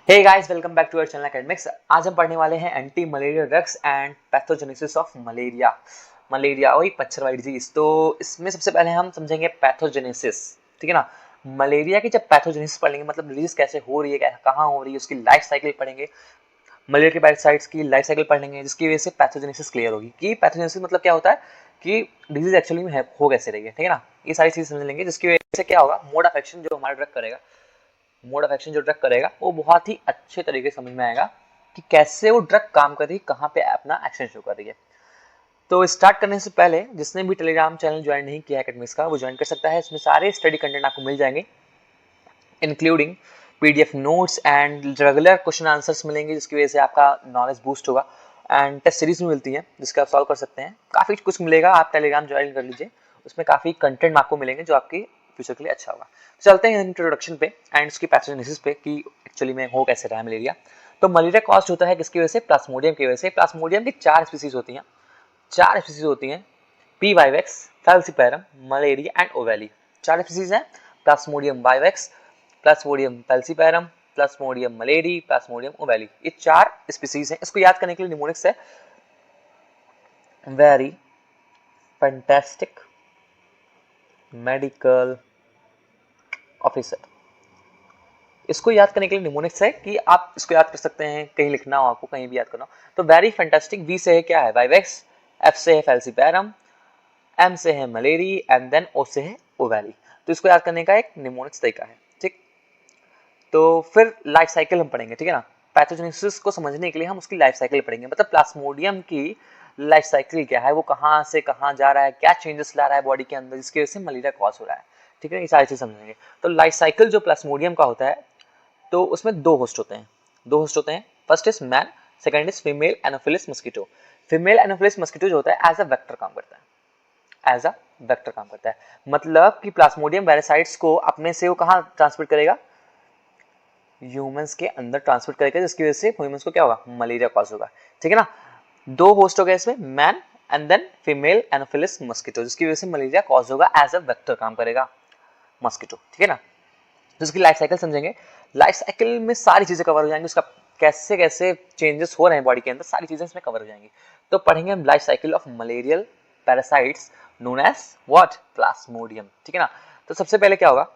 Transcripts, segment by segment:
Hey guys, welcome back to our channel academics. आज हम पढ़ने वाले हैं anti malaria drugs and pathogenesis of malaria. Malaria वही मच्छर डिजीज। तो इसमें सबसे पहले हम समझेंगे पैथोजेनेसिस, ठीक है ना। मलेरिया की जब पैथोजेनेसिस पढ़ेंगे मतलब डिजीज कैसे हो रही है, कहाँ हो रही है, उसकी लाइफ साइकिल पढ़ेंगे। मलेरिया के पैरासाइट्स की लाइफ साइकिल पढ़ेंगे, जिसकी वजह से पैथोजेनेसिस क्लियर होगी कि पैथोजेनेसिस मतलब क्या होता है, कि डिजीज एक्चुअली में हो कैसे रही है, ठीक है ना। ये सारी चीज समझ लेंगे, जिसकी वजह से क्या होगा, मोड ऑफ एक्शन जो हमारा ड्रग करेगा, मोड ऑफ एक्शन जो ड्रग करेगा वो बहुत ही अच्छे तरीके से समझ में आएगा कि कैसे वो ड्रग काम कर रही है, कहाँ पे अपना एक्शन शो कर रही है। तो स्टार्ट करने से पहले जिसने भी टेलीग्राम चैनल ज्वाइन नहीं किया एकेडमिक्स का, वो ज्वाइन कर सकता है। इसमें सारे स्टडी कंटेंट आपको मिल जाएंगे, including PDF notes and regular question answers मिलेंगे, जिसकी वजह से आपका नॉलेज बूस्ट होगा। एंड टेस्ट सीरीज भी मिलती है जिसका आप सॉल्व कर सकते हैं। काफ़ी कुछ मिलेगा, आप टेलीग्राम ज्वाइन कर लीजिए, उसमें काफ़ी कंटेंट आपको मिलेंगे जो आपकी फ्यूचर के लिए अच्छा होगा। तो चलते हैं इंट्रोडक्शन पे एंड उसकी पैथोजेनेसिस पे कि एक्चुअली में हो कैसे रहा है मलेरिया। तो मलेरिया कॉज होता है किसकी वजह से, प्लाज्मोडियम की वजह से। प्लाज्मोडियम की 4 स्पीसीज होती हैं, 4 स्पीसीज होती हैं, P vivax, falciparum, malariae and ovale. 4 species हैं, plasmodium vivax, plasmodium falciparum, plasmodium malariae, plasmodium ovale. ये 4 स्पीसीज हैं। इसको याद करने के लिए निमोनिक्स है वेरी फैंटास्टिक मेडिकल ऑफिसर। इसको याद करने के लिए निमोनिक्स है कि आप इसको याद कर सकते हैं, कहीं लिखना हो आपको, कहीं भी याद करना हो तो वेरी फैंटास्टिक। वी से है क्या है, वाइवेक्स, एफ से है फैल्सीपैरम, एम से है मलेरी एंड देन ओ से है ओवेली। तो इसको याद करने का एक निमोनिक्स तरीका है, ठीक। तो फिर लाइफ साइकिल हम पढ़ेंगे, ठीक है ना। पैथोजेनेसिस को समझने के लिए हम उसकी लाइफ साइकिल पढ़ेंगे, मतलब प्लाज्मोडियम की लाइफ साइकिल क्या है, वो कहाँ से कहाँ जा रहा है, क्या चेंजेस ला रहा है बॉडी के अंदर, जिसकी वजह से मलेरिया कॉज हो रहा है, ठीक है। ये सारी चीज समझेंगे। तो लाइफ साइकिल जो प्लाज्मोडियम का होता है, तो उसमें 2 होस्ट होते हैं, 2 होस्ट होते हैं। First is man, second is female anopheles mosquito. Female anopheles mosquito जो होता है एज अ वेक्टर काम करता है, एज अ वेक्टर काम करता है। मतलब कि प्लाज्मोडियम पैरासाइट्स को अपने से वो कहाँ ट्रांसमिट करेगा, ह्यूमंस के अंदर ट्रांसमिट करेगा, जिसकी वजह से ह्यूमंस को क्या होगा, मलेरिया कॉज होगा, ठीक है ना। 2 होस्ट हो गए इसमें, man and then female anopheles mosquito, जिसकी वजह से मलेरिया कॉज होगा, एज अ वेक्टर काम करेगा मस्कीटो, ठीक है ना। तो इसकी लाइफ साइकिल समझेंगे। लाइफ साइकिल में सारी चीजें कवर हो जाएंगी, उसका कैसे कैसे चेंजेस हो रहे हैं बॉडी के अंदर, सारी चीजें इसमें कवर हो जाएंगी। तो पढ़ेंगे हम life cycle of malarial parasites known as what, plasmodium, ठीक है ना। तो सबसे पहले क्या होगा,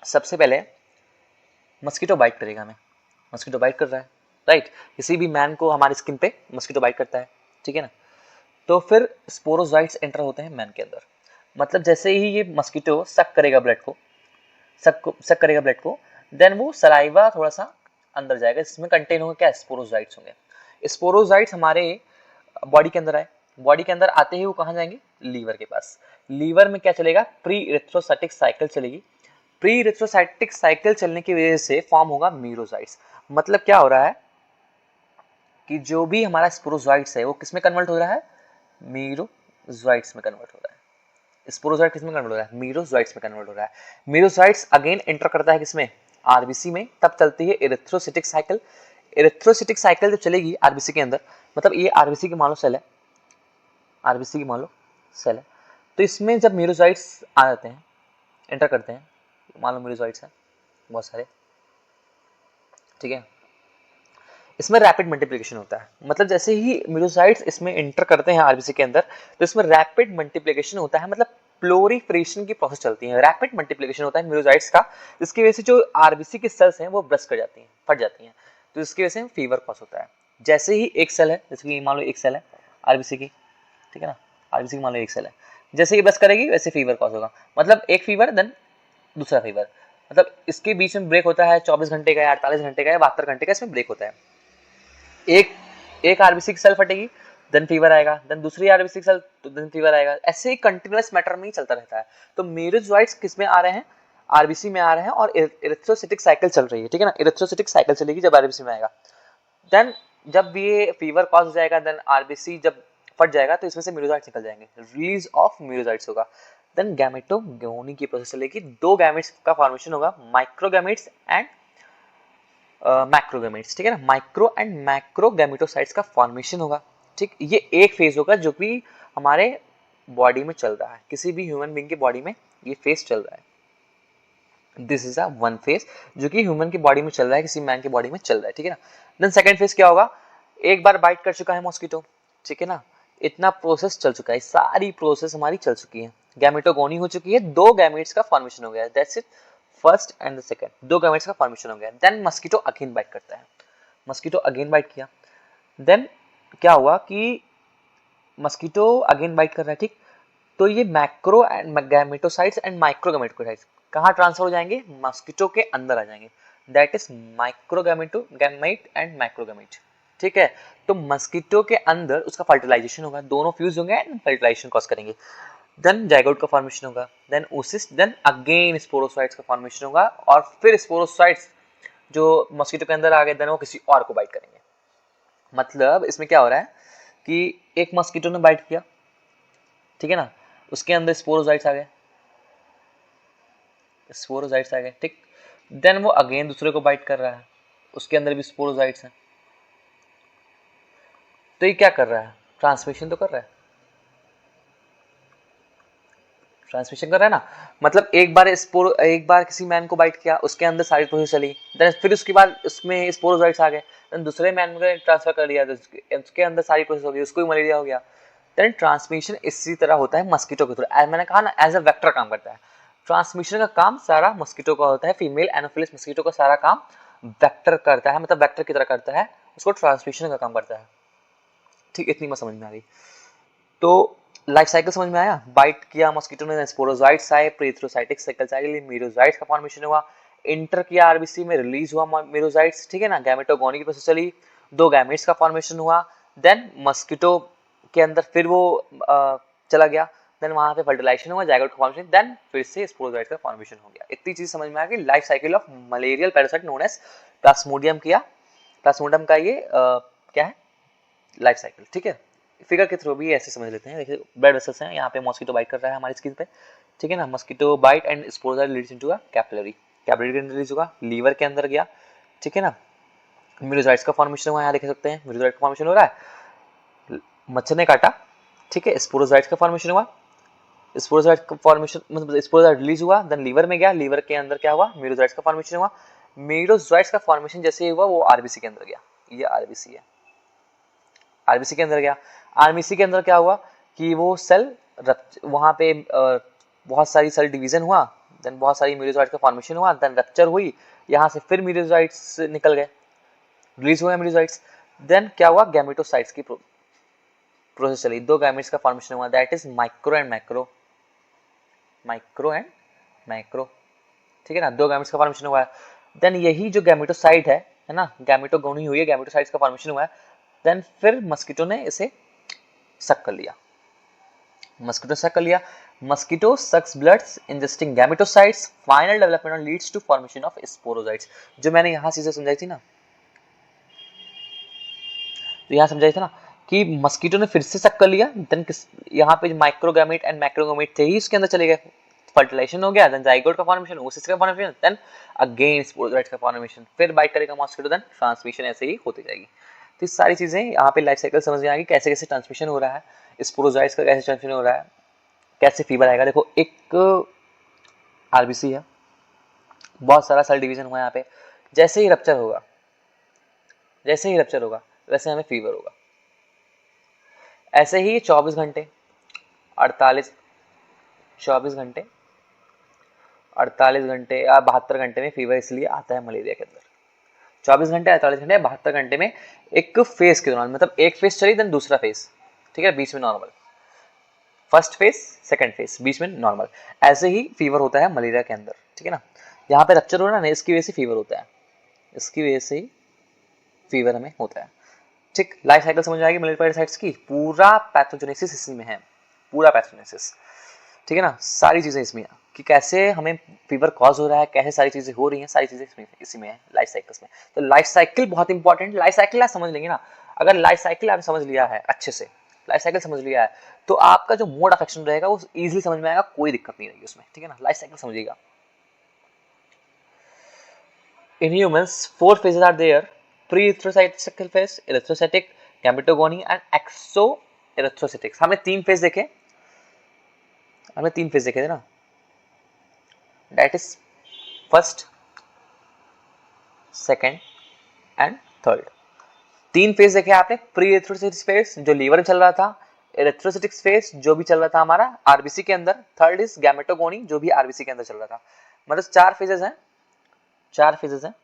सबसे पहले मस्कीटो बाइट करेगा हमें, मस्कीटो बाइट कर रहा है, राइट। किसी भी मैन को हमारी स्किन पे मस्कीटो बाइट करता है, ठीक है ना। तो फिर स्पोरोजोइट्स एंटर होते हैं मैन के अंदर। मतलब जैसे ही ये मस्कीटो सक करेगा ब्लड को, सक करेगा ब्लड को, देन वो सलाइवा थोड़ा सा अंदर जाएगा, इसमें कंटेन होंगे क्या, स्पोरोजोइट्स होंगे। स्पोरोजोइट्स हमारे बॉडी के अंदर आए, बॉडी के अंदर आते ही वो कहाँ जाएंगे, लीवर के पास। लीवर में क्या चलेगा, प्री इरिथ्रोसाइटिक साइकिल चलेगी। प्री इरिथ्रोसाइटिक साइकिल चलने की वजह से फॉर्म होगा मीरोसाइट्स। मतलब क्या हो रहा है कि जो भी हमारा स्पोरोजोइट्स है वो किस में कन्वर्ट हो रहा है, मीरोजोइट्स में कन्वर्ट हो रहा है। स्पोरोजोइट किस में कन्वर्ट हो रहा है, मीरोजोइट्स में कन्वर्ट हो रहा है। मीरोजोइट्स अगेन एंटर करता है किसमें, आरबीसी में, तब चलती है इरिथ्रोसाइटिक साइकिल। इरिथ्रोसाइटिक साइकिल जब चलेगी आरबीसी के अंदर, मतलब ये आरबीसी की मान लो सेल है, आरबीसी की मान लो सेल है, तो इसमें जब मीरोजोइट्स आ जाते हैं, एंटर करते हैं, मान लो मीरोजोइट्स हैं बहुत सारे, ठीक है। इसमें रैपिड मल्टीप्लिकेशन होता है, मतलब जैसे ही मीरोसाइट्स इसमें एंटर करते हैं आरबीसी के अंदर, तो इसमें रैपिड मल्टीप्लिकेशन होता है, मतलब प्लोरीफरेशन की प्रोसेस चलती है, रैपिड मल्टीप्लिकेशन होता है मीरोसाइट्स का, जिसकी वजह से जो आरबीसी की सेल्स हैं वो ब्रस्ट कर जाती हैं, फट जाती हैं, तो इसकी वजह से फीवर कॉज होता है। जैसे ही एक सेल है, जैसे कि मान लो एक सेल है आरबीसी की, ठीक है ना, आरबीसी की मान लो एक सेल है, जैसे ही ब्रस्ट करेगी वैसे फीवर कॉज होगा, मतलब एक फीवर देन दूसरा फीवर, मतलब इसके बीच में ब्रेक होता है 24 घंटे का या 48 घंटे का या 72 घंटे का, इसमें ब्रेक होता है। एक एक आरबीसी की सेल फटेगी, देन फीवर आएगा, देन दूसरी आरबीसी की सेल, तो देन फीवर आएगा, ऐसे ही कंटिन्यूअस मैटर में ही चलता रहता है। तो मीरोजोइट्स किस में आ रहे हैं, आरबीसी में आ रहे हैं, और इरिथ्रोसाइटिक साइकिल चल रही है, ठीक है ना। इरिथ्रोसाइटिक साइकिल चलेगी जब आरबीसी में आएगा, देन जब ये फीवर कॉज हो जाएगा, देन आरबीसी जब फट जाएगा तो इसमें से मीरोजोइट्स निकल जाएंगे, रिलीज ऑफ मीरोजोइट्स होगा। देन गैमेटोगोनी की प्रोसेस चलेगी, 2 गैमेट्स का फॉर्मेशन होगा, माइक्रोगैमेट्स एंड मैक्रोगैमेट्स, ठीक है ना। माइक्रो एंड मैक्रो गैमेटोसाइट्स का फॉर्मेशन होगा, ठीक। ये एक फेज होगा जो कि हमारे बॉडी में चल रहा है, किसी भी ह्यूमन बीइंग की बॉडी में ये फेज चल रहा है। This is a one phase जो कि ह्यूमन की बॉडी में चल रहा है, किसी मैन की बॉडी में चल रहा है, ठीक है ना। देन सेकंड फेज क्या होगा, एक बार बाइट कर चुका है मॉस्किटो, ठीक है ना, इतना प्रोसेस चल चुका है, सारी प्रोसेस हमारी चल चुकी है, गैमेटोगोनी हो चुकी है, दो गैमेट्स का फॉर्मेशन हो गया है, that's it, first and the second, दो गैमेट्स का फॉर्मेशन हो गया। देन मस्कीटो अगेन बाइट करता है, मस्कीटो अगेन बाइट किया, देन क्या हुआ कि मस्कीटो अगेन बाइट कर रहा है, ठीक। तो ये macro and gametocytes and micro gametocytes कहाँ ट्रांसफर हो जाएंगे, मस्कीटो के अंदर आ जाएंगे, that is micro gamete and macrogamete, ठीक है। तो मस्कीटो के अंदर उसका फर्टिलाइजेशन होगा, दोनों फ्यूज होंगे एंड फर्टिलाइजेशन कॉज करेंगे, देन जाइगोट का फॉर्मेशन होगा, then Oasis, then again sporozoites का फॉर्मेशन होगा, और फिर स्पोरोसाइट्स जो मस्कीटो के अंदर आ गए देन वो किसी और को बाइट करेंगे। मतलब इसमें क्या हो रहा है कि एक मस्कीटो ने बाइट किया, ठीक है ना, उसके अंदर स्पोरोसाइट्स आ गए, स्पोरोसाइट्स आ गए, ठीक। देन वो अगेन दूसरे को बाइट कर रहा है, उसके अंदर भी स्पोरोसाइट्स हैं, तो ये क्या कर रहा है, ट्रांसमिशन तो कर रहा है, ट्रांसमिशन कर रहा है ना। मतलब एक बार किसी मैन को बाइट किया, उसके अंदर सारी प्रोसेस चली, देन फिर उसके बाद उसमें स्पोरोसाइट्स आ गए, देन दूसरे मैन को ट्रांसफर कर दिया, उसके अंदर सारी प्रोसेस हो गई, उसको भी मलेरिया हो गया। देन ट्रांसमिशन इसी तरह होता है मस्कीटो के थ्रू, मैंने कहा ना एज अ वेक्टर काम करता है, ट्रांसमिशन का काम सारा मस्कीटो का होता है, फीमेल एनोफिलिस मस्कीटो का सारा काम वेक्टर करता है, मतलब वेक्टर की तरह करता है, उसको ट्रांसमिशन का काम करता है, ठीक। इतनी मत समझ में आ गई। तो लाइफ साइकिल समझ में आया, बाइट किया मॉस्किटो ने, स्पोरोजाइट्स आए, प्रीथ्रोसाइटिक साइकिल चाहिए, मीरोजाइट्स का फॉर्मेशन हुआ, इंटर किया आरबीसी में, रिलीज हुआ मीरोजाइट्स, ठीक है ना, गैमेटोगोनी की प्रोसेस चली, दो गैमेट्स का फॉर्मेशन हुआ, देन मॉस्किटो के अंदर फिर वो चला गया, देन वहां पे फर्टिलाइजेशन हुआ, जाइगोट का फॉर्मेशन, देन फिर से स्पोरोजाइट्स का फॉर्मेशन हो गया। इतनी चीज समझ में आ गई, life cycle of malarial parasite known as plasmodium किया, प्लाज्मोडियम का ये क्या है, लाइफ साइकिल, ठीक है। फिगर के थ्रू भी ऐसे समझ लेते हैं, देखिए ब्लड वेसल्स हैं, यहाँ पे मॉस्किटो बाइट कर रहा है हमारी स्किन पे, ठीक है ना, mosquito bite and sporozoite leads into a capillary, capillary के अंदर रिलीज होगा, लीवर के अंदर गया, ठीक है ना, म्यूलोसाइट्स का फॉर्मेशन हुआ, यहाँ देख सकते हैं म्यूलोसाइट का फॉर्मेशन हो रहा है, मच्छर ने काटा, ठीक है, स्पोरोजाइट्स का फॉर्मेशन हुआ, स्पोरोजाइट का फॉर्मेशन मतलब स्पोरोजाइट रिलीज हुआ, देन लीवर में गया, लीवर के अंदर क्या हुआ, म्यूलोसाइट्स का फॉर्मेशन हुआ, म्यूलोसाइट्स का फॉर्मेशन जैसे हुआ वो आरबीसी के अंदर गया, ये आरबीसी है, आरबीसी के अंदर गया, आरबीसी के अंदर क्या हुआ कि वो सेल वहां पे बहुत सारी सेल डिवीजन हुआ, देन बहुत सारी म्यूलोसाइट्स का फॉर्मेशन हुआ, देन रप्चर हुई, यहाँ से फिर म्यूलोसाइट्स निकल गए, रिलीज हुए म्यूलोसाइट्स, देन क्या हुआ, गैमेटोसाइट्स की प्रोसेस चली, दो गैमेट्स का फॉर्मेशन हुआ, that is micro and macro, micro and macro, ठीक है ना, दो गैमेट्स का फॉर्मेशन हुआ है, देन यही जो गैमेटोसाइट है ना, गैमेटोगोनी हुई है, गैमेटोसाइट्स का फॉर्मेशन हुआ है, देन फिर मस्कीटो ने इसे सक कर लिया, मस्कीटो सक कर लिया, mosquito sucks bloods ingesting gametocytes, final development leads to formation of sporocytes, जो मैंने यहाँ चीजें समझाई थी ना, तो यहाँ समझाई थी ना कि मस्कीटो ने फिर से सक कर लिया, देन यहाँ पे माइक्रोगैमेट एंड मैक्रोगैमेट थे ही उसके अंदर चले गए, फर्टिलाइजेशन हो गया, देन जाइगोट का फॉर्मेशन, ओसिस का फॉर्मेशन, देन अगेन स्पोरोसाइट्स का फॉर्मेशन, फिर बाइट करेगा मस्कीटो, देन ट्रांसमिशन ऐसे ही होती जाएगी। तो ये सारी चीजें यहाँ पे लाइफ साइकिल समझ में आएगी, कैसे कैसे ट्रांसमिशन हो रहा है, स्पोरोसाइट्स का कैसे ट्रांसमिशन हो रहा है, कैसे फीवर आएगा। देखो एक आरबीसी है, बहुत सारा सेल डिवीजन हुआ यहाँ पे, जैसे ही रप्चर होगा, जैसे ही रप्चर होगा वैसे हमें फीवर होगा, ऐसे ही 24 घंटे 48 24 घंटे 48 घंटे या 72 घंटे में फीवर इसलिए आता है मलेरिया के अंदर, 24 घंटे 48 घंटे 72 घंटे में एक फेज के दौरान, मतलब एक फेज चली देन दूसरा फेज, ठीक है, बीच में normal, first phase second phase, बीच में नॉर्मल, ऐसे ही फीवर होता है मलेरिया के अंदर, ठीक है ना। यहाँ पे रप्चर हो रहा है ना, इसकी वजह से फीवर होता है, इसकी वजह से ही फीवर हमें होता है, ठीक। लाइफ साइकिल समझ आएगी मलेरिया पैरासाइट्स की, पूरा पैथोजेनेसिस इसी में है, पूरा पैथोजेनेसिस, ठीक है ना, सारी चीजें इसमें है कि कैसे हमें फीवर कॉज हो रहा है, कैसे सारी चीजें हो रही हैं, सारी चीजें इसी में है लाइफ साइकिल्स में। तो लाइफ साइकिल बहुत इंपॉर्टेंट, लाइफ साइकिल आप समझ लेंगे ना, अगर लाइफ साइकिल आप समझ लिया है अच्छे से, लाइफ साइकिल समझ लिया है, तो आपका जो मोड ऑफ एक्शन रहेगा वो इजीली समझ में आएगा, कोई दिक्कत नहीं रहेगी उसमें, ठीक है ना, लाइफ साइकिल समझिएगा। In humans, four phases are there: pre-erythrocytic phase, erythrocytic, gametogony and exo-erythrocytic। हमने तीन फेज देखे, हमने तीन फेज देखे थे ना, that is first, second and third. 3 phase देखे आपने, प्री एरिथ्रोसाइटिक फेज जो लीवर में चल रहा था, एरिथ्रोसाइटिक फेज जो भी चल रहा था हमारा आरबीसी के अंदर, थर्ड इज गैमेटोगोनी जो भी आरबीसी के अंदर चल रहा था। मतलब 4 फेजेस हैं, 4 फेजेस हैं।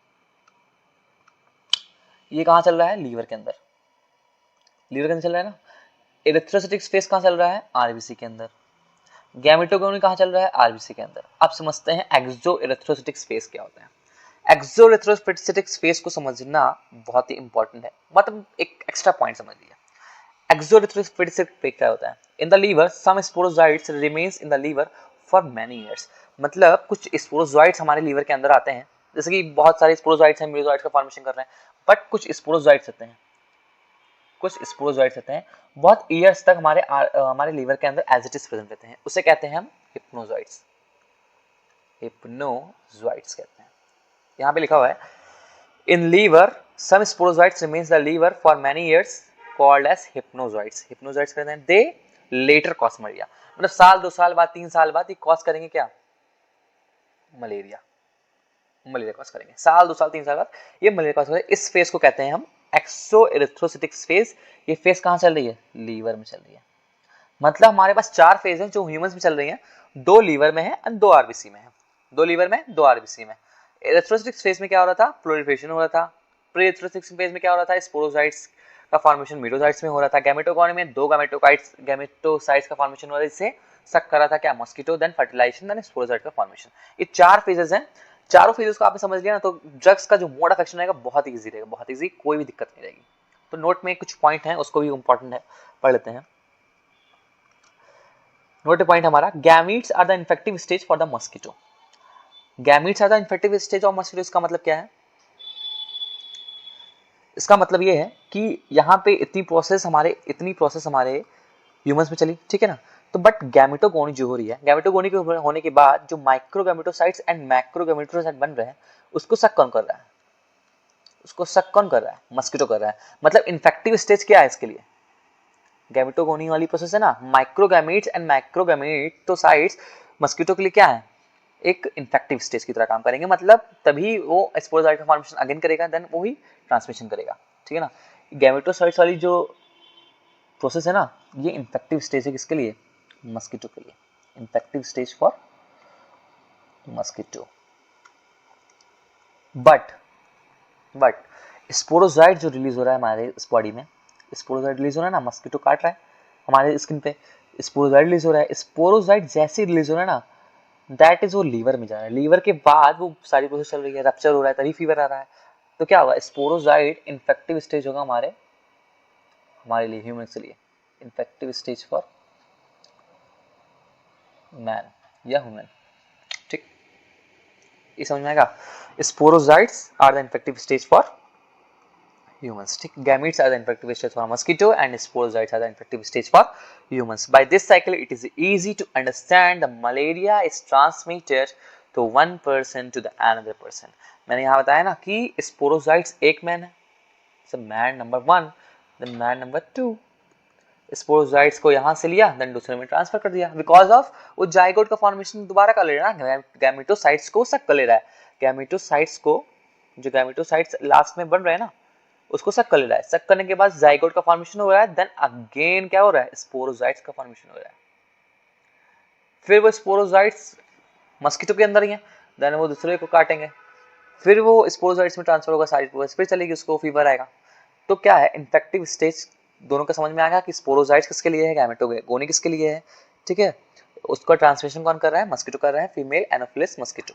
ये कहाँ चल रहा है? लीवर के अंदर, लीवर के अंदर चल रहा है ना। एरिथ्रोसाइटिक फेज कहाँ चल रहा है? आरबीसी के अंदर। गैमेटोगोनी कहाँ चल रहा है? आरबीसी के अंदर। अब समझते हैं एक्सो एरिथ्रोसाइटिक फेज क्या होता है। एक्सो एरिथ्रोसाइटिक फेज को समझना बहुत ही इंपॉर्टेंट है, मतलब एक एक्स्ट्रा पॉइंट समझ लिया। एक्सो एरिथ्रोसाइटिक फेज क्या होता है? In the liver some sporozoites remains in the liver for many years. मतलब कुछ स्पोरोजोइट्स हमारे लीवर के अंदर आते हैं, जैसे कि बहुत सारे स्पोरोजोइट्स हैं, मेसोजोइट्स का फॉर्मेशन कर रहे हैं, बट कुछ स्पोरोजोइट्स होते हैं, कुछ स्पोरोजोइट्स होते हैं बहुत ईयर्स तक हमारे लीवर के अंदर एज इट इज प्रेजेंट रहते हैं, उसे कहते हैं हम हिप्नोजोइट्स। हिप्नोजोइट्स कहते हैं। यहाँ पे लिखा हुआ है in liver some sporozoites remains the liver for many years called as hypnozoites. Hypnozoites कहते हैं दे लेटर कॉज मलेरिया। मतलब साल 2 साल बाद 3 साल बाद ये कॉज करेंगे क्या? मलेरिया। मलेरिया कॉज करेंगे साल 2 साल 3 साल बाद, ये मलेरिया कॉज करेंगे। इस फेज को कहते हैं हम एक्सो एरिथ्रोसाइटिक फेज। ये फेज कहाँ चल रही है? लीवर में चल रही है। मतलब हमारे पास 4 फेज हैं जो ह्यूमंस में चल रही हैं, 2 लीवर में है और 2 आरबीसी में है। 2 लीवर में, 2 आरबीसी में। एरिथ्रोसाइटिक फेज में क्या हो रहा था? प्रोलिफरेशन हो रहा था। प्री एरिथ्रोसाइटिक फेज में क्या हो रहा था? स्पोरोसाइट्स का फॉर्मेशन मेसोसाइट्स में हो रहा था। गैमेटोगोनी में 2 गैमेटोसाइट्स का फॉर्मेशन हो रहा था, जिससे सक कर रहा था क्या? मॉस्किटो, देन फर्टिलाइजेशन, देन स्पोरोसाइट का फॉर्मेशन। ये 4 फेजेस हैं। चारों फेजेस को आपने समझ लिया ना, तो ड्रग्स का जो मोड ऑफ एक्शन रहेगा बहुत इजी रहेगा, बहुत इजी, कोई भी दिक्कत नहीं रहेगी। तो नोट में कुछ पॉइंट हैं, उसको भी इंपॉर्टेंट है, पढ़ लेते हैं। नोट पॉइंट हमारा, gametes are the infective stage for the mosquito. Gametes are the infective stage of mosquito, इसका मतलब क्या है? इसका मतलब ये है कि यहाँ पे इतनी प्रोसेस हमारे ह्यूमंस में चली, ठीक है ना। तो बट गैमेटोगोनी जो हो रही है, गैमेटोगोनी के होने के बाद जो micro gametocytes and macro gametocyte बन रहे हैं, उसको सक कौन कर रहा है? उसको सक कौन कर रहा है? मस्किटो कर रहा है। मतलब इन्फेक्टिव स्टेज क्या है इसके लिए? गैमेटोगोनी वाली प्रोसेस है ना, माइक्रोगैमेट्स एंड मैक्रोगैमेटोसाइट्स मस्किटो के लिए क्या है? एक इन्फेक्टिव स्टेज की तरह काम करेंगे। मतलब तभी वो स्पोरोजाइट का फॉर्मेशन अगेन करेगा, देन वो ही ट्रांसमिशन करेगा, ठीक है ना। गैमेटोसाइट्स वाली जो प्रोसेस है ना, ये इन्फेक्टिव स्टेज है किसके लिए? मस्किटो के लिए। Infective stage for mosquito. But sporozoite जो रिलीज हो रहा है हमारे इस बॉडी में, स्पोरोजाइट रिलीज हो रहा है ना, मस्किटो काट रहा है हमारे स्किन पे, स्पोरोजाइट रिलीज हो रहा है। स्पोरोजाइट जैसे रिलीज हो रहा है ना, दैट इज वो लीवर में जा रहा है। लीवर के बाद वो सारी प्रोसेस चल रही है, रप्चर हो रहा है, तभी फीवर आ रहा है। तो क्या होगा? स्पोरोजाइट इन्फेक्टिव स्टेज होगा हमारे लिए, ह्यूमन के लिए। इन्फेक्टिव स्टेज फॉर मैन या ह्यूमन, ठीक, ये समझ में आएगा। Sporozoites are the infective stage for humans. Gametes are the infective stage for a mosquito and sporozoites are the infective stage for humans. By this cycle, it is easy to understand the malaria is transmitted to one person to the another person. मैंने यहाँ बताया ना कि sporozoites एक man है, man number 1, then man number 2। Sporozoites को यहाँ से लिया, देन दूसरे में ट्रांसफर कर दिया। बिकॉज ऑफ वो जाइगोट का फॉर्मेशन दोबारा कर ले रहा है ना, गैमेटोसाइट्स को सक कर ले रहा है। गैमेटोसाइट्स को, जो गैमेटोसाइट्स लास्ट में बन रहे हैं ना, उसको सक कर ले रहा है। सक करने के बाद जाइगोट का फॉर्मेशन हो रहा है, देन अगेन क्या हो रहा है? स्पोरोजाइट्स का फॉर्मेशन हो रहा है। फिर वो स्पोरोजाइट्स मस्किटो के अंदर ही है, देन वो दूसरे को काटेंगे, फिर वो स्पोरोजाइट्स में ट्रांसफर होगा, सारी प्रोसेस फिर चलेगी, उसको फीवर आएगा। तो क्या है? इन्फेक्टिव स्टेज दोनों का समझ में आएगा कि स्पोरोजाइट्स किसके लिए है, गैमेटोगोनी किसके लिए है, ठीक है। उसका ट्रांसमिशन कौन कर रहा है? मस्किटो कर रहा है, फीमेल एनोफिलिस मस्किटो।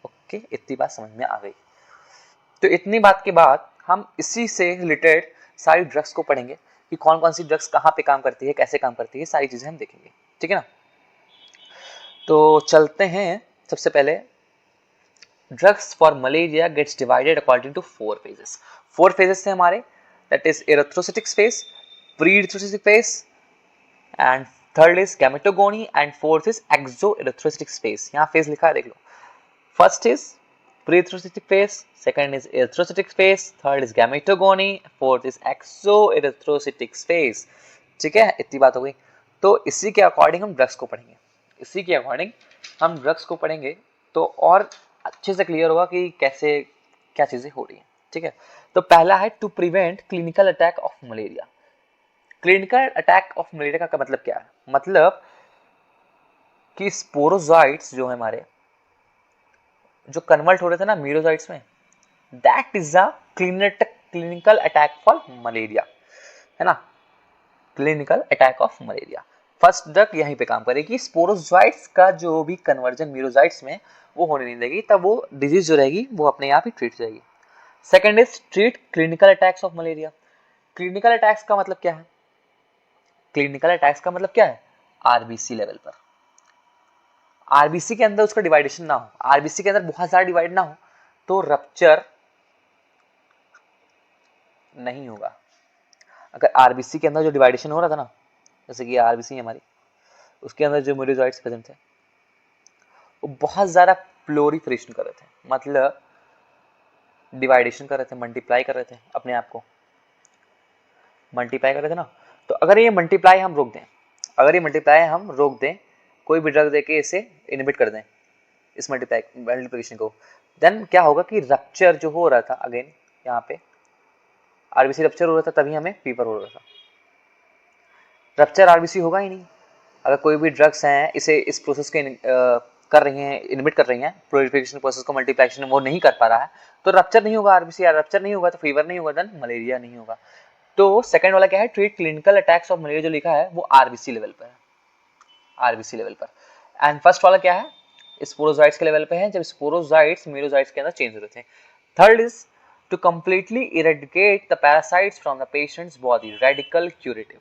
ओके, इतनी बात समझ में आ गई। तो इतनी बात के बाद हम इसी से रिलेटेड सारी ड्रग्स को पढ़ेंगे कि कौन कौन सी ड्रग्स कहाँ पे काम करती है, कैसे काम करती है, सारी चीजें हम देखेंगे, ठीक है ना। तो चलते हैं। सबसे पहले drugs for malaria gets divided according to 4 phases. 4 phases थे हमारे, that is erythrocytic phase, pre erythrocytic phase, and third is gametogony, and fourth is exo erythrocytic phase. यहाँ फेज लिखा है, देख लो। First is pre-erythrocytic phase, second is erythrocytic phase, third is gametogony, fourth is exoerythrocytic phase। ठीक है, इतनी बात हो गई। तो इसी के अकॉर्डिंग हम ड्रग्स को पढ़ेंगे, तो और अच्छे से क्लियर होगा कि कैसे क्या चीजें हो रही हैं, ठीक है। तो पहला है to prevent clinical attack of malaria. Clinical attack of malaria का मतलब क्या है? मतलब कि स्पोरोजोइट्स जो है हमारे, जो कन्वर्ट हो रहे थे ना मीरोजोइट्स में, that is a clinical attack for malaria, है ना, clinical attack of malaria. First drug यहीं पे काम करेगी, स्पोरोजोइट्स का जो भी कन्वर्जन मीरोजोइट्स में वो होने नहीं देगी, तब वो डिजीज जो रहेगी वो अपने आप ही ट्रीट हो जाएगी। Second is treat clinical attacks of malaria. Clinical attacks का मतलब क्या है? क्लिनिकल अटैक्स का मतलब क्या है? आरबीसी लेवल पर, आरबीसी के अंदर उसका डिवाइडेशन ना हो, आरबीसी के अंदर बहुत सारा डिवाइड ना हो, तो रप्चर नहीं होगा। अगर आरबीसी के अंदर जो डिवाइडेशन हो रहा था ना, जैसे कि आरबीसी हमारी, उसके अंदर जो मेरोजोइट्स प्रेजेंट थे वो बहुत ज्यादा प्लोरीफरेशन कर रहे थे, मतलब डिवाइडेशन कर रहे थे, मल्टीप्लाई कर रहे थे, अपने आप को मल्टीप्लाई कर रहे थे ना। तो अगर ये मल्टीप्लाई हम रोक दें, अगर ये मल्टीप्लाई हम रोक दें, कोई भी ड्रग देके इसे इनहिबिट कर दें, इस मल्टीप्लिकेशन को, देन क्या होगा कि रप्चर जो हो रहा था, अगेन यहाँ पे आरबीसी रप्चर हो रहा था, तभी हमें फीवर हो रहा था। रप्चर आरबीसी होगा ही नहीं। अगर कोई भी ड्रग्स हैं इसे इस प्रोसेस के कर रही हैं, इनहिबिट कर रही हैं, प्लोरिफिकेशन प्रोसेस को, मल्टीप्लिकेशन वो नहीं कर पा रहा है, तो रप्चर नहीं होगा आरबीसी, रप्चर नहीं होगा तो फीवर नहीं होगा, देन मलेरिया नहीं होगा। तो सेकंड वाला क्या है? Treat clinical attacks of malaria, जो लिखा है वो आरबीसी लेवल पर है, आरबीसी लेवल पर। एंड फर्स्ट वाला क्या है? स्पोरोजोइट्स के लेवल पे है, जब स्पोरोजोइट्स मेरोजोइट्स के अंदर चेंज हो रहे थे। Third is to completely eradicate the parasites from the patient's body, radical curative.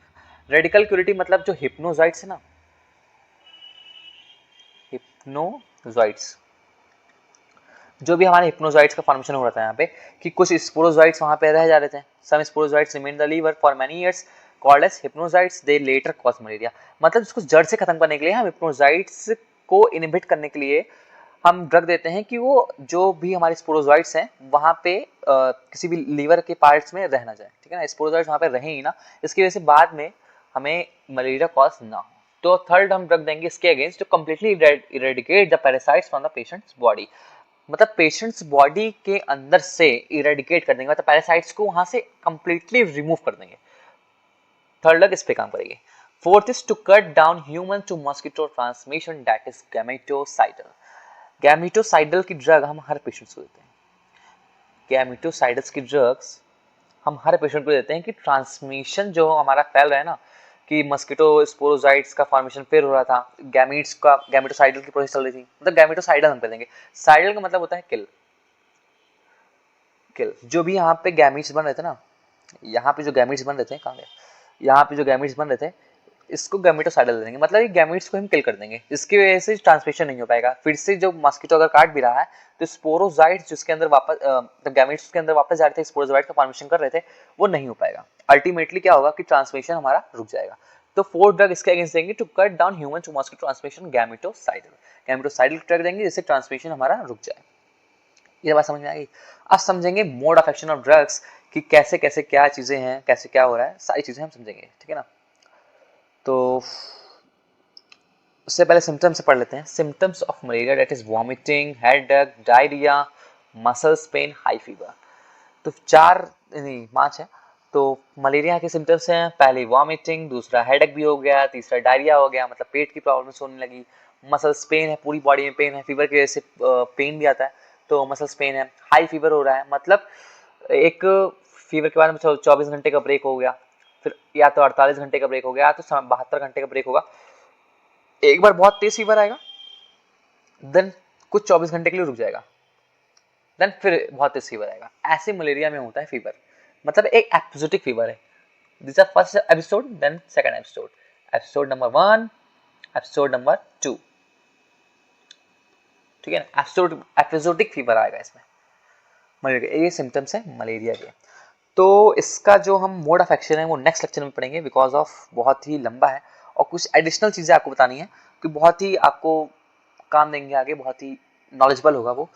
Radical curative मतलब जो हिप्नोजोइट्स है ना, हिप्नोजोइट्स, जो भी हमारे हिप्नोजोइट्स का फॉर्मेशन हो रहा था यहाँ पे, कि कुछ स्पोरोजोइट्स वहां पे रह जा रहे थे, some sporozoites remain the liver for many years called as hypnozoites, they later cause malaria. मतलब इसको जड़ से खत्म करने के लिए, हम हिप्नोजोइट्स को इनहिबिट करने के लिए हम ड्रग देते हैं कि वो जो भी हमारे स्पोरोजोइट्स हैं वहां पे किसी भी लीवर के पार्ट्स में रह ना जाए, ठीक है ना, स्पोरोजोइट्स वहां पे रहे ही ना, इसकी वजह से बाद में हमें मलेरिया कॉज ना हो। तो थर्ड हम ड्रग देंगे इसके against, to completely eradicate the parasites from the patient's body. मतलब पेशेंट्स बॉडी के अंदर से इरेडिकेट कर देंगे, मतलब पैरासाइट्स को वहां से कंप्लीटली रिमूव कर देंगे। थर्ड ड्रग इस पे काम करेगी। Fourth is to cut down human to mosquito transmission, that is gametocidal. Gametocidal की ड्रग हम हर पेशेंट को देते हैं, गैमेटोसाइडल्स की ड्रग्स हम हर पेशेंट को देते हैं कि ट्रांसमिशन जो हमारा फैल रहा है ना, कि मस्किटो स्पोरोजाइट्स का फॉर्मेशन फिर हो रहा था, गैमीट्स का गैमेटोसाइडल की प्रोसेस चल रही थी, मतलब गैमेटोसाइडल हम कर देंगे। साइडल का मतलब होता है किल, किल। जो भी यहाँ पे गैमीट्स बन रहे थे ना, यहाँ पे जो गैमीट्स बन रहे थे, कहाँ गए, यहाँ पे जो गैमीट्स बन रहे थे, इसको गैमेटोसाइडल दे देंगे, मतलब ये गैमीट्स को हम किल कर देंगे, इसकी वजह से ट्रांसमिशन नहीं हो पाएगा। फिर से जो मस्किटो अगर काट भी रहा है, तो स्पोरोजाइट्स जिसके अंदर वापस गैमीट्स के अंदर वापस जा रहे थे, स्पोरोजाइट का फॉर्मेशन कर रहे थे, वो नहीं हो पाएगा। अल्टीमेटली क्या होगा कि ट्रांसमिशन हमारा रुक जाएगा। तो फोर्थ ड्रग इसके अगेंस्ट देंगे, to cut down human to mosquito transmission, gametocidal. Gametocidal drug देंगे जिससे ट्रांसमिशन हमारा रुक जाए। ये बात समझ में आ गई? अब समझेंगे mode of action of drugs, कि कैसे कैसे क्या चीजें हैं, कैसे क्या हो रहा है, सारी चीजें हम समझेंगे, ठीक है ना। तो उससे पहले सिम्टम्स से पढ़ लेते हैं। Symptoms of malaria, that is vomiting, headache, diarrhoea, muscles pain, high fever. तो पांच है। तो मलेरिया के सिम्टम्स हैं, पहले वॉमिटिंग, दूसरा हेडेक भी हो गया, तीसरा डायरिया हो गया, मतलब पेट की प्रॉब्लम्स होने लगी, मसल्स पेन है, पूरी बॉडी में पेन है, फीवर की वजह से पेन भी आता है, तो मसल्स पेन है, हाई फीवर हो रहा है, मतलब एक फीवर के बाद में 24 घंटे का ब्रेक हो गया, फिर या तो 48 घंटे का ब्रेक हो गया, या तो 72 घंटे का ब्रेक होगा। एक बार बहुत तेज फीवर आएगा, देन कुछ 24 घंटे के लिए रुक जाएगा, देन फिर बहुत तेज फीवर आएगा। ऐसे मलेरिया में होता है फीवर, मतलब एक एपिसोडिक फीवर है। This are first episode, then second episode, episode number 1, episode number 2, ठीक है ना। एपिसोडिक फीवर आएगा इसमें मलेरिया। ये सिम्टम्स है मलेरिया के। तो इसका जो हम मोड ऑफ एक्शन है वो नेक्स्ट लेक्चर में पढ़ेंगे, बिकॉज ऑफ बहुत ही लंबा है और कुछ एडिशनल चीजें आपको बतानी है, कि बहुत ही आपको काम देंगे आगे, बहुत ही नॉलेजेबल होगा वो,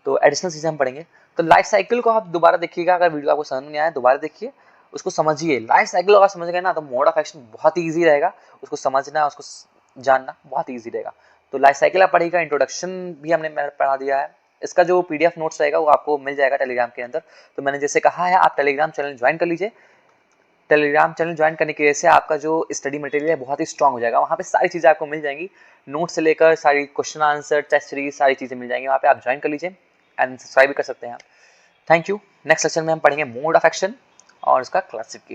तो एडिशनल चीजें हम पढ़ेंगे। तो लाइफ साइकिल को आप दोबारा देखिएगा, अगर वीडियो आपको समझ में आया दोबारा देखिए, उसको समझिए। लाइफ साइकिल अगर समझ गए ना तो मोड ऑफ एक्शन बहुत ही ईजी रहेगा, उसको समझना, उसको जानना बहुत ईजी रहेगा। तो लाइफ साइकिल आप पढ़िएगा, इंट्रोडक्शन भी हमने पढ़ा दिया है, इसका जो PDF नोट्स रहेगा वो आपको मिल जाएगा टेलीग्राम के अंदर। तो मैंने जैसे कहा है, आप टेलीग्राम चैनल ज्वाइन कर लीजिए। टेलीग्राम चैनल ज्वाइन करने की वजह से आपका जो स्टडी मटेरियल है बहुत ही स्ट्रांग हो जाएगा। वहाँ पे सारी चीज़ें आपको मिल जाएंगी, नोट से लेकर सारी क्वेश्चन आंसर, टेस्ट सीरीज, सारी चीज़ें मिल जाएंगी। वहाँ पे आप ज्वाइन कर लीजिए एंड सब्सक्राइब भी कर सकते हैं आप। Thank you. नेक्स्ट सेक्शन में हम पढ़ेंगे मोड ऑफ एक्शन और इसका क्लासिफिकेशन।